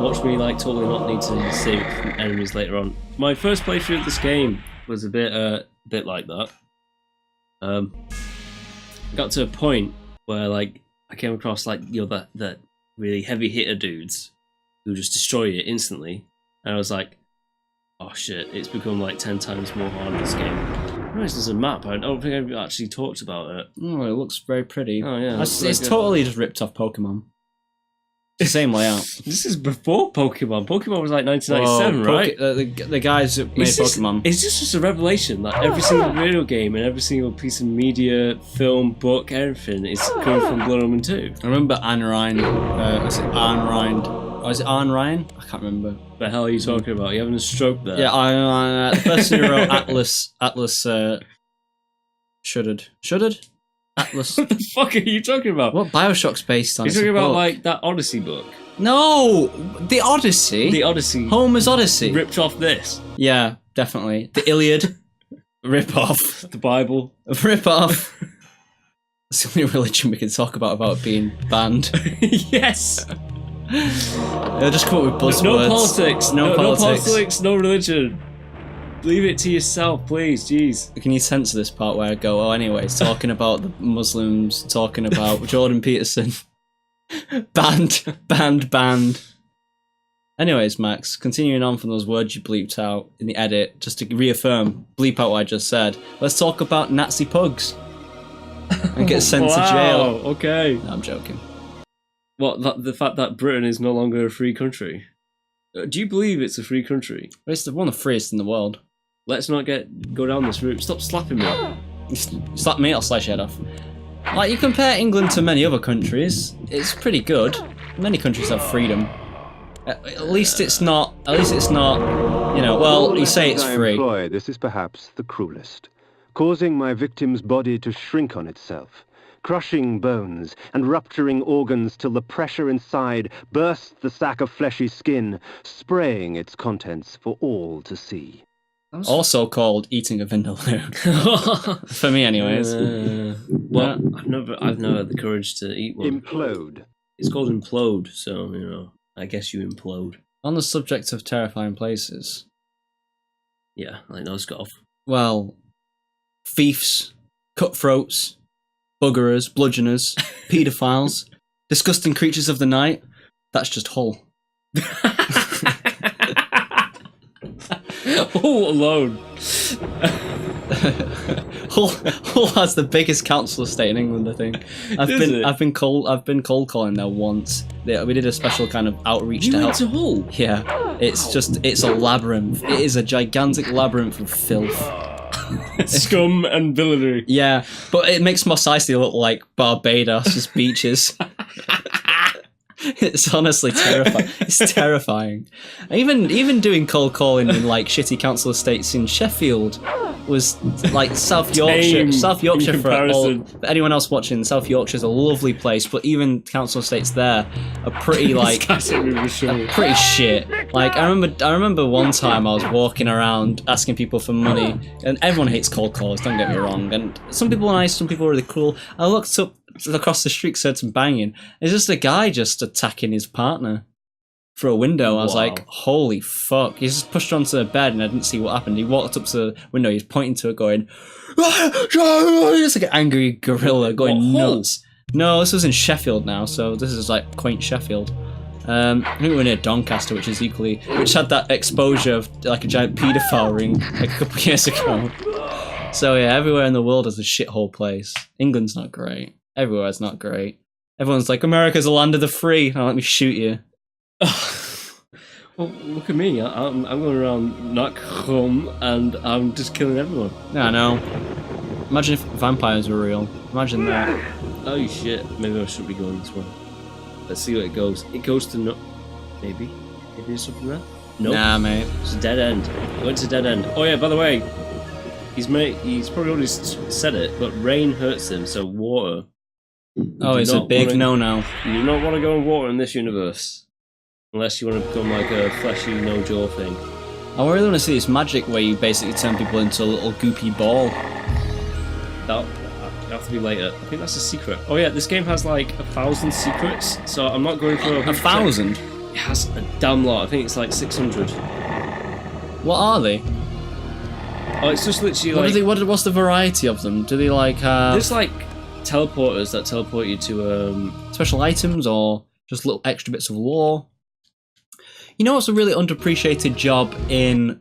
Watch me like totally not need to save it from enemies later on. My first playthrough of this game was a bit like that. Got to a point where like I came across like that really heavy hitter dudes who just destroy it instantly, and I was like, oh shit, it's become like 10 times more hard this game. Nice, there's a map. I don't think I've actually talked about it. Oh, it looks very pretty. Oh yeah, It's totally just ripped off Pokemon. It's the same layout. This is before Pokemon. Pokemon was like 1997, right? The guys that made Pokemon. It's just a revelation that every single video game and every single piece of media, film, book, everything is coming from Blood Omen 2. I remember Anne Ryan. Was it Anne Ryan? Oh, is it Anne Ryan? I can't remember. What the hell are you talking about? You having a stroke there? Yeah, the person who wrote Atlas shuddered. Atlas. What the fuck are you talking about? What Bioshock's based on? You're It's a talking about book. like that Odyssey book. No, the Odyssey. The Odyssey. Homer's Odyssey. Ripped off this. Yeah, definitely. The Iliad. Rip off. The Bible. Rip off. That's the only religion we can talk about being banned. Yes. They'll just come up with buzzwords. No politics. No politics. No religion. Leave it to yourself, please. Jeez. Can you censor this part where I go, oh, anyways, talking about the Muslims, talking about Jordan Peterson. Banned. Anyways, Max, continuing on from those words you bleeped out in the edit, just to reaffirm, bleep out what I just said, let's talk about Nazi pugs. And get sent to jail. Okay. No, I'm joking. What, the fact that Britain is no longer a free country? Do you believe it's a free country? It's one of the freest in the world. Let's not go down this route. Stop slapping me. You slap me, I'll slice your head off. Like, you compare England to many other countries, it's pretty good. Many countries have freedom. At least it's not, you know, well, you say it's free. This is perhaps the cruelest, causing my victim's body to shrink on itself, crushing bones and rupturing organs till the pressure inside bursts the sack of fleshy skin, spraying its contents for all to see. Also called eating a vindaloo. For me, anyways. Well, I've never had the courage to eat one. Implode. It's called implode, so you know. I guess you implode. On the subject of terrifying places. Yeah, like Nosgoth. Well, thieves, cutthroats, buggerers, bludgeoners, paedophiles, disgusting creatures of the night. That's just Hull. Hull alone. Hull has the biggest council estate in England, I think. I've been cold calling there once. We did a special kind of outreach You to went help. to Hull? Yeah, it's a labyrinth. It is a gigantic labyrinth of filth. Scum and villainy. Yeah, but it makes Mos Eisley look like Barbados' beaches. It's honestly terrifying. It's terrifying. Even doing cold calling in like shitty council estates in Sheffield was like South Yorkshire. South Yorkshire for anyone else watching, South Yorkshire's a lovely place, but even council estates there are pretty like pretty shit. Like I remember one time I was walking around asking people for money, and everyone hates cold calls. Don't get me wrong, and some people are nice, some people are really cool. I looked up across the street, heard some banging. It's just a guy just attacking his partner through a window. I was Wow. like, holy fuck. He just pushed her onto the bed and I didn't see what happened. He walked up to the window, he was pointing to it going, it's like an angry gorilla going What, Hull? nuts. No, this was in Sheffield now, so this is like quaint Sheffield. I think we're near Doncaster, which had that exposure of like a giant paedophile ring like a couple of years ago. So yeah, everywhere in the world is a shithole place. England's not great. Everywhere's not great. Everyone's like, America's a land of the free. Oh, let me shoot you. Well, look at me. I'm going around not home and I'm just killing everyone. Yeah, I know. Imagine if vampires were real. Imagine that. Oh shit. Maybe I should be going this way. Let's see where it goes. It goes to no. Maybe there's something there. Nope. Nah, mate. It's a dead end. It went to dead end. Oh yeah. By the way, he's probably already said it, but rain hurts him. So water. Oh, it's a big no-no. You do not want to go in water in this universe, unless you want to become like a fleshy no jaw thing. I really want to see this magic where you basically turn people into a little goopy ball. That'll have to be later. I think that's a secret. Oh yeah, this game has like 1,000 secrets, so I'm not going for 1,000? It has a damn lot. I think it's like 600. What are they? Oh, it's just literally What's the variety of them? Do they like have there's like teleporters that teleport you to special items or just little extra bits of lore? You know what's a really underappreciated job in...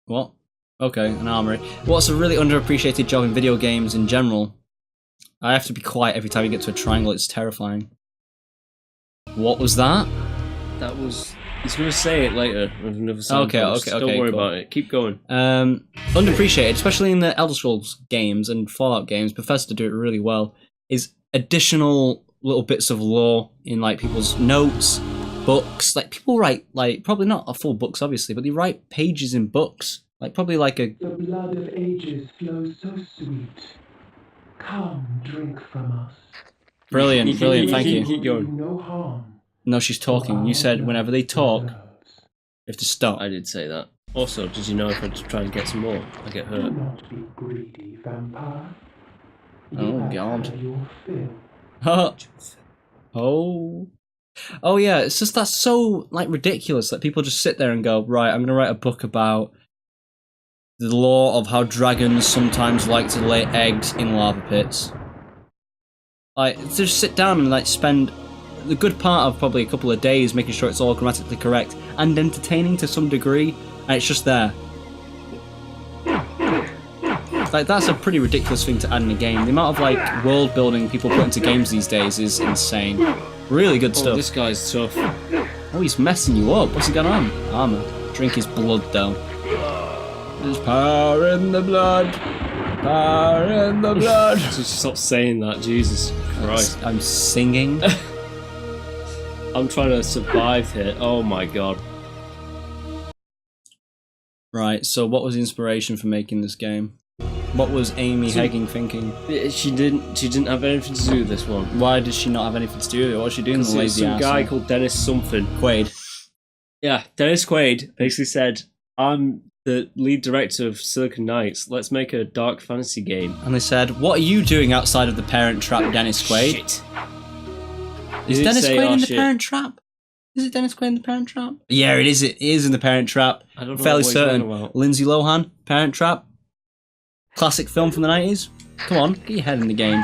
What? Okay, an armory. What's a really underappreciated job in video games in general? I have to be quiet every time you get to a triangle, it's terrifying. What was that? That was... He's going to say it later with another sound Okay, post. okay, Don't worry cool. about it. Keep going. Underappreciated, especially in the Elder Scrolls games and Fallout games, Bethesda do it really well, is additional little bits of lore in like people's notes, books. Like people write, like, probably not a full books obviously, but they write pages in books. Like probably like a... The blood of ages flows so sweet. Come, drink from us. Brilliant, thank you. Keep going. No harm. No, she's talking. You said whenever they talk, you have to stop. I did say that. Also, did you know if I try and get some more, I get Do hurt? not be greedy, vampire. Oh, You God. have had your fill. Oh yeah, it's just that's so like ridiculous that people just sit there and go, right, I'm gonna write a book about the lore of how dragons sometimes like to lay eggs in lava pits. Like, just sit down and like spend the good part of probably a couple of days making sure it's all grammatically correct and entertaining to some degree, and it's just there. Like, that's a pretty ridiculous thing to add in a game. The amount of like world building people put into games these days is insane. Really good Oh, stuff. this guy's tough. Oh, he's messing you up. What's he got on? Armor. Drink his blood, though. There's power in the blood. Power in the blood. Just stop saying that, Jesus Christ. I'm singing. I'm trying to survive here. Oh my god. Right, so what was the inspiration for making this game? What was Amy Hegging thinking? She didn't have anything to do with this one. Why did she not have anything to do with it? What was she doing? The lazy Some guy ass? called Dennis something. Quaid. Yeah, Dennis Quaid basically said, I'm the lead director of Silicon Knights. Let's make a dark fantasy game. And they said, what are you doing outside of the Parent Trap, Dennis Quaid? Shit. Is He didn't Dennis say, Quaid "Oh, in the shit." Parent Trap? Is it Dennis Quaid in the Parent Trap? Yeah, it is. It is in the Parent Trap. I don't know Fairly what you're certain. talking about. Lindsay Lohan, Parent Trap. Classic film from the 90s. Come on, get your head in the game.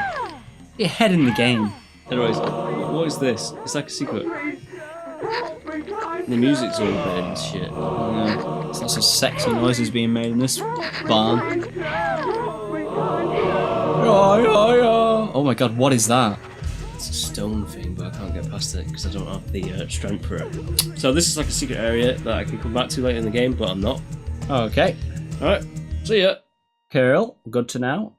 Get your head in the game. Anyways, what is this? It's like a secret. The music's all weird and shit. Yeah, there's lots of sexy noises being made in this barn. Oh my god, what is that? It's a stone thing, but I can't get past it because I don't have the strength for it. So this is like a secret area that I can come back to later in the game, but I'm not. Okay. Alright, see ya. Cool, good to know.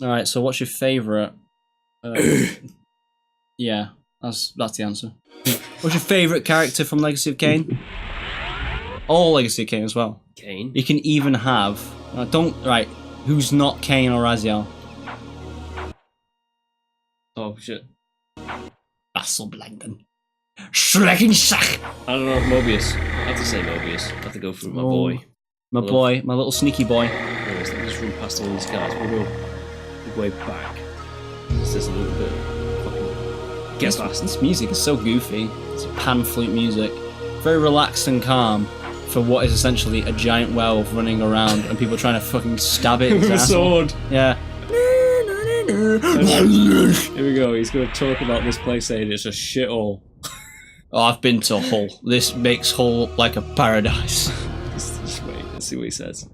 Alright, so what's your favourite? Yeah, that's the answer. What's your favourite character from Legacy of Kain? All Legacy of Kain as well. Kain? You can even have... right, who's not Kain or Raziel? Oh shit. Vasselblanken. Schreckenschach! I don't know, Mobius. I have to say Mobius. I have to go through my boy. My boy, my little sneaky boy. Anyways, let me just run past all these guys. We'll go way back. There's a little bit of fucking Get fast. This music is so goofy. It's pan flute music. Very relaxed and calm for what is essentially a giant werewolf running around and people trying to fucking stab it. With a sword. Yeah. Here we go, he's going to talk about this place saying it's a shithole. Oh, I've been to Hull. This makes Hull like a paradise. Just wait, let's see what he says.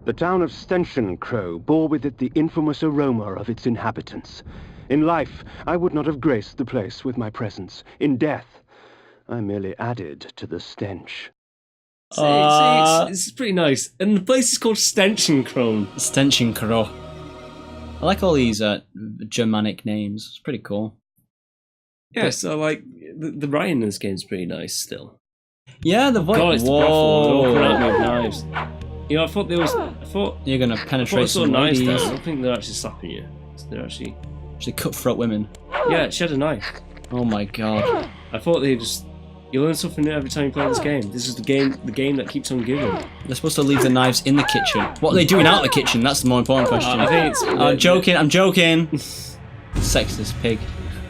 The town of Stention Crow bore with it the infamous aroma of its inhabitants. In life, I would not have graced the place with my presence. In death, I merely added to the stench. See, it's pretty nice. And the place is called Stenchencrone. Stenchencrow. I like all these Germanic names. It's pretty cool. Yeah, so like the writing in this game's pretty nice still. Yeah, the voice. God, it's the brothel. They're all coming out with knives. You know, I thought you're gonna I penetrate saw some knives there. ladies. I don't think they're actually slapping you. They're actually cutthroat women. Yeah, she had a knife. Oh my god. I thought they just. You learn something new every time you play this game. This is the game that keeps on giving. They're supposed to leave the knives in the kitchen. What are they doing out the kitchen? That's the more important question. I think it's. I'm joking. Sexist pig.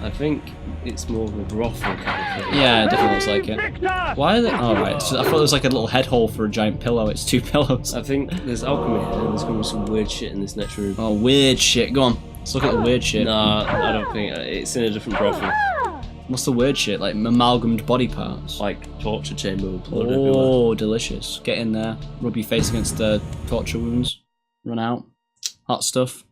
I think it's more of a brothel kind of thing. Yeah, it definitely looks like it. Why are they? Oh, right. So I thought there was like a little head hole for a giant pillow. It's 2 pillows. I think there's alchemy here, and there's going to be some weird shit in this next room. Oh, weird shit. Go on. Let's look at the weird shit. Nah, I don't think. It's in a different brothel. What's the weird shit? Like amalgamed body parts? Like torture chamber with blood everywhere. Oh, delicious. Get in there. Rub your face against the torture wounds. Run out. Hot stuff.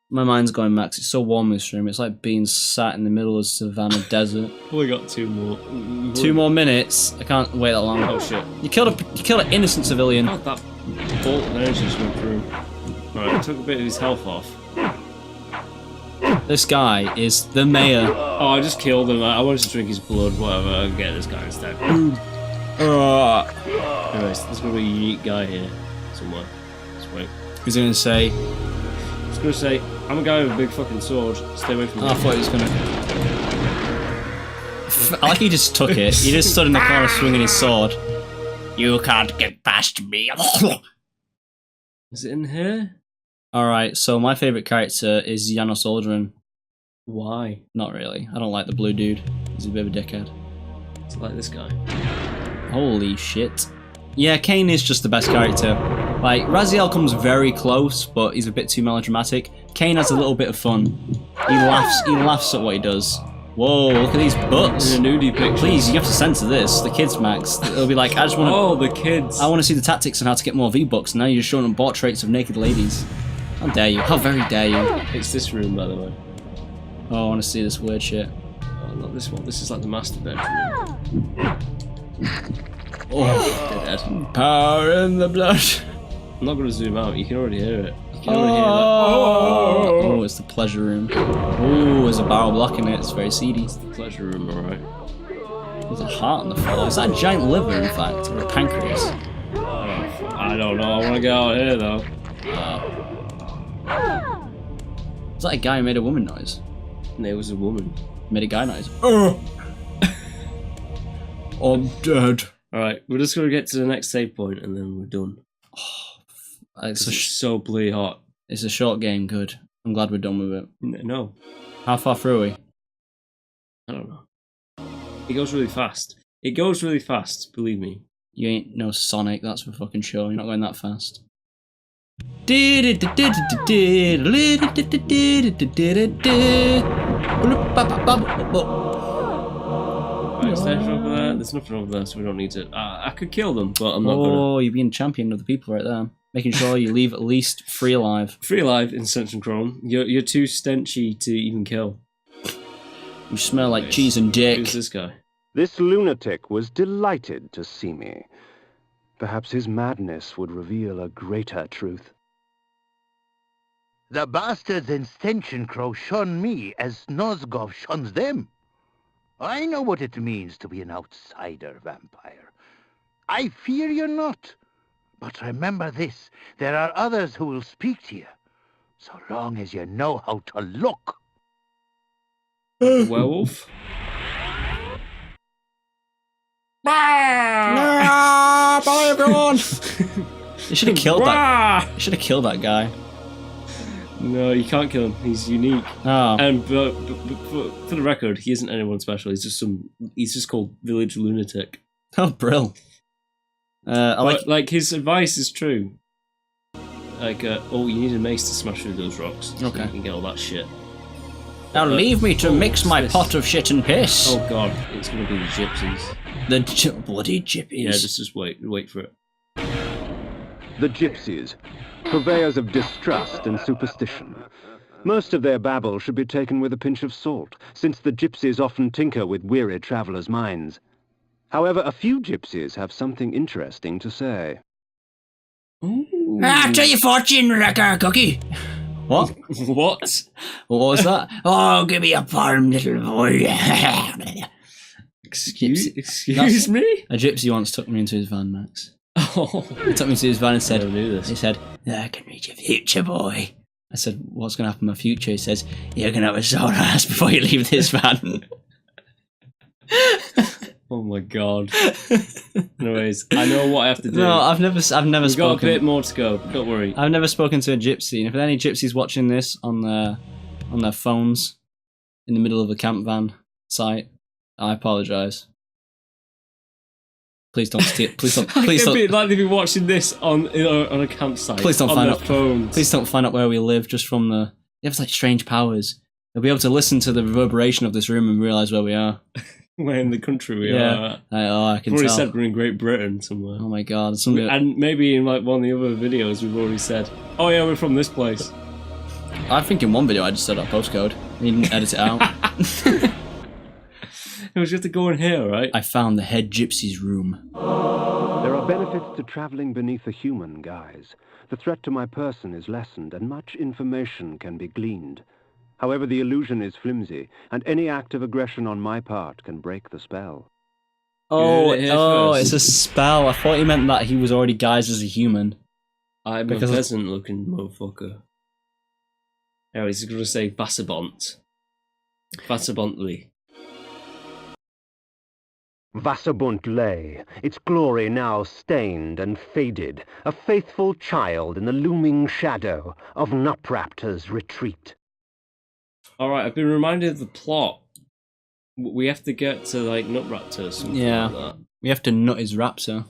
My mind's going, Max. It's so warm in this room. It's like being sat in the middle of savannah desert. We got 2 more. 2 more minutes. I can't wait that long. Oh shit! You killed an innocent civilian. Oh, that bolt of energy just went through. Alright, I took a bit of his health off. This guy is the mayor. Oh, I just killed him. I wanted to drink his blood. Whatever. I'll get this guy instead. Anyways, there's gonna be a unique guy here somewhere. Let's wait. He's gonna say. He's gonna say, "I'm a guy with a big fucking sword. Stay away from me." I thought he was gonna. I like he just took it. He just stood in the corner swinging his sword. You can't get past me. Is it in here? Alright, so my favourite character is Janos Aldrin. Why? Not really. I don't like the blue dude. He's a bit of a dickhead. It's like this guy. Holy shit. Yeah, Kain is just the best character. Like, Raziel comes very close, but he's a bit too melodramatic. Kain has a little bit of fun. He laughs at what he does. Whoa, look at these butts. In a nudie picture. Please, you have to censor this. The kids, Max. It'll be like, I just want to... Oh, the kids. I want to see the tactics on how to get more V-Bucks, and now you're just showing them portraits of naked ladies. How dare you? How very dare you? It's this room, by the way. Oh, I want to see this weird shit. Oh, not this one. This is like the master bedroom. Oh, Dead. power in the blood. I'm not going to zoom out. You can already hear it. You can Oh, already hear that. oh, it's the pleasure room. Oh, there's a barrel block in it. It's very seedy. It's the pleasure room, alright. There's a heart on the floor. Is that a giant liver, in fact, or a pancreas? I don't know. I want to get out of here, though. Is that a guy who made a woman noise? And there was a woman. Made a guy noise. I'm dead. Alright, we're just going to get to the next save point and then we're done. It's It's so bloody hot. it's a short game, good. I'm glad we're done with it. No, How far through are we? I don't know. It goes really fast. It goes really fast, believe me. You ain't no Sonic, that's for fucking sure. You're not going that fast. Right, is there anything over there? There's nothing over there, so we don't need to. I could kill them, but I'm not gonna. Oh, you're being champion of the people right there. Making sure you leave at least 3 alive. Free alive in Central Chrome. You're too stenchy to even kill. You smell like cheese and dick. Who's this guy? This lunatic was delighted to see me. Perhaps his madness would reveal a greater truth. The bastards in Stenchencrow shun me as Nosgov shuns them. I know what it means to be an outsider vampire. I fear you not. But remember this, there are others who will speak to you, so long as you know how to look. The werewolf? Bye everyone! You should have killed that. You should have killed that guy. No, you can't kill him. He's unique. Oh. And but for the record, he isn't anyone special. He's just called Village Lunatic. Oh, brill. Like his advice is true. Like, oh, you need a mace to smash through those rocks. So Okay. you can get all that shit. Now leave me to mix my pot of shit and piss. Oh god, it's gonna be the gypsies. The bloody gypsies. Yeah, just wait for it. The gypsies, purveyors of distrust and superstition. Most of their babble should be taken with a pinch of salt, since the gypsies often tinker with weary travellers' minds. However, a few gypsies have something interesting to say. After your fortune, wrecker cookie. What? What? What was that? Oh, give me a farm, little boy. Excuse That's- me? A gypsy once took me into his van, Max. Oh, He took me into his van and said, I knew this. He said, I can read your future, boy. I said, what's going to happen in my future? He says, you're going to have a sore ass before you leave this van. Oh my god. Anyways, I know what I have to do. No, I've never We've got a spoken. bit more to go. Don't worry. I've never spoken to a gypsy. And if there are any gypsies watching this on their phones in the middle of a camp van site, I apologise. Please don't steal. Please don't. Please It'd be don't. like they've been watching this on a campsite. Please don't on find their out. phones. Please don't find out where we live just from the. You have like strange powers. They'll be able to listen to the reverberation of this room and realise where we are. Where in the country we Yeah. are. I can We've already tell. said we're in Great Britain somewhere. Oh my god! Somebody, And maybe in like one of the other videos we've already said, oh yeah, we're from this place. I think in one video I just said our postcode. You didn't edit it out. It was just to go in here, right? I found the head gypsy's room. There are benefits to travelling beneath a human guise. The threat to my person is lessened, and much information can be gleaned. However, the illusion is flimsy, and any act of aggression on my part can break the spell. Oh, heard it here it's first. a spell. I thought he meant that he was already guised as a human. I'm Because- a peasant-looking motherfucker. Oh, he's going to say Vassabont. Vassabontly. Vassabunt lay, its glory now stained and faded, a faithful child in the looming shadow of Nupraptor's retreat. Alright, I've been reminded of the plot. We have to get to, like, Nutraptor or something Yeah. like that. We have to nut his raptor.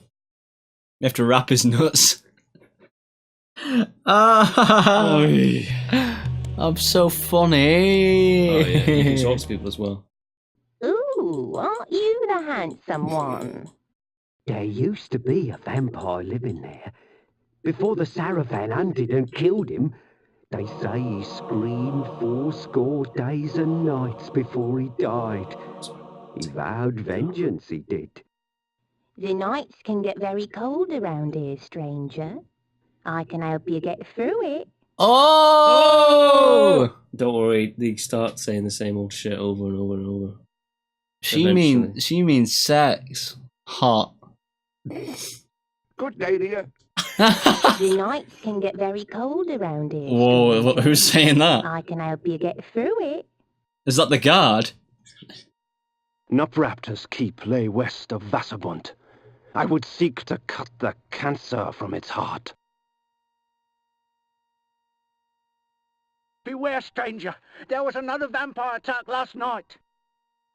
We have to wrap his nuts. Ah, Oy. I'm so funny. Oh, yeah, you can talk to people as well. Ooh, aren't you the handsome one? There used to be a vampire living there. Before the Saravan hunted and killed him, they say he screamed 80 days and nights before he died. He vowed vengeance, he did. The nights can get very cold around here, stranger. I can help you get through it. Oh! Don't worry, they start saying the same old shit over and over and over. She means sex. Hot. Good day to you. The nights can get very cold around here. Whoa, stranger. who's saying that? I can help you get through it. Is that the guard? Nupraptor's keep lay west of Vassabunt. I would seek to cut the cancer from its heart. Beware, stranger. There was another vampire attack last night.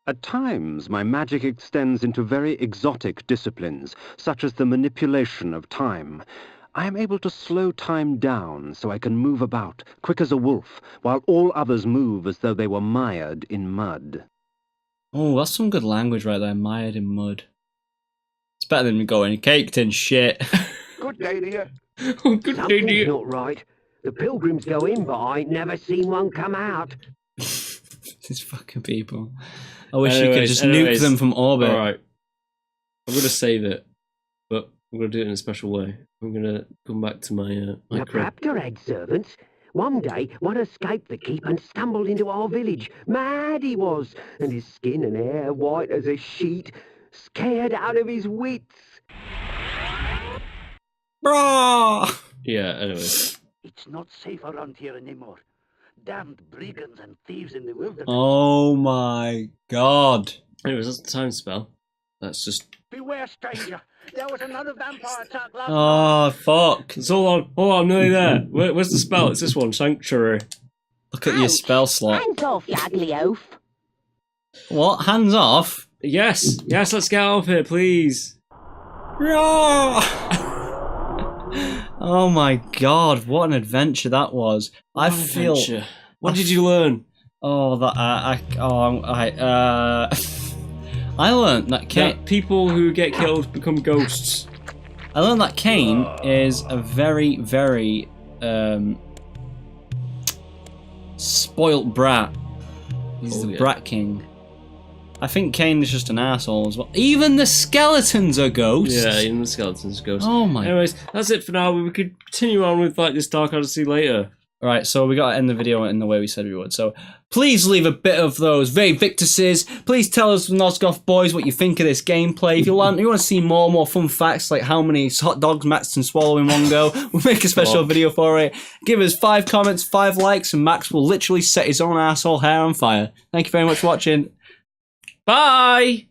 At times, my magic extends into very exotic disciplines, such as the manipulation of time. I am able to slow time down so I can move about, quick as a wolf, while all others move as though they were mired in mud. Oh, that's some good language right there. Mired in mud. It's better than going caked in shit. Good day to you. Oh, good Something's idea. not right. The pilgrims go in, but I ain't never seen one come out. These fucking people. I wish you could Anyways, just nuke them from orbit. Alright. I'm going to save it, but I'm going to do it in a special way. I'm going to come back to my The crib. Raptor had servants. One day, one escaped the keep and stumbled into our village. Mad he was, and his skin and hair white as a sheet, scared out of his wits. Bro! Yeah, anyways. It's not safe around here anymore. Damned brigands and thieves in the wilderness. Oh my god. Anyways, that's the time spell. That's just... Beware, stranger. There was another vampire attack last Oh, night. fuck. So hold on, I'm nearly there. Where's the spell? It's this one, Sanctuary. Look at your spell slot. Hands off, you ugly oaf. What? Hands off? Yes, let's get out of here, please. Oh my god, what an adventure that was. I feel... Adventure. What did you learn? Oh, that... I learned that Kain... That people who get killed become ghosts. I learned that Kain is a very, very... spoilt brat. He's the brat king. I think Kain is just an asshole as well. Even the skeletons are ghosts. Yeah, even the skeletons are ghosts. Oh my. Anyways, that's it for now. We could continue on with like this Dark Odyssey later. Alright, so we gotta end the video in the way we said we would. So please leave a bit of those very Victuses. Please tell us, Nosgoth boys, what you think of this gameplay. If you want to see more fun facts, like how many hot dogs Max can swallow in one go, we'll make a special video for it. Give us 5 comments, 5 likes, and Max will literally set his own asshole hair on fire. Thank you very much for watching. Bye!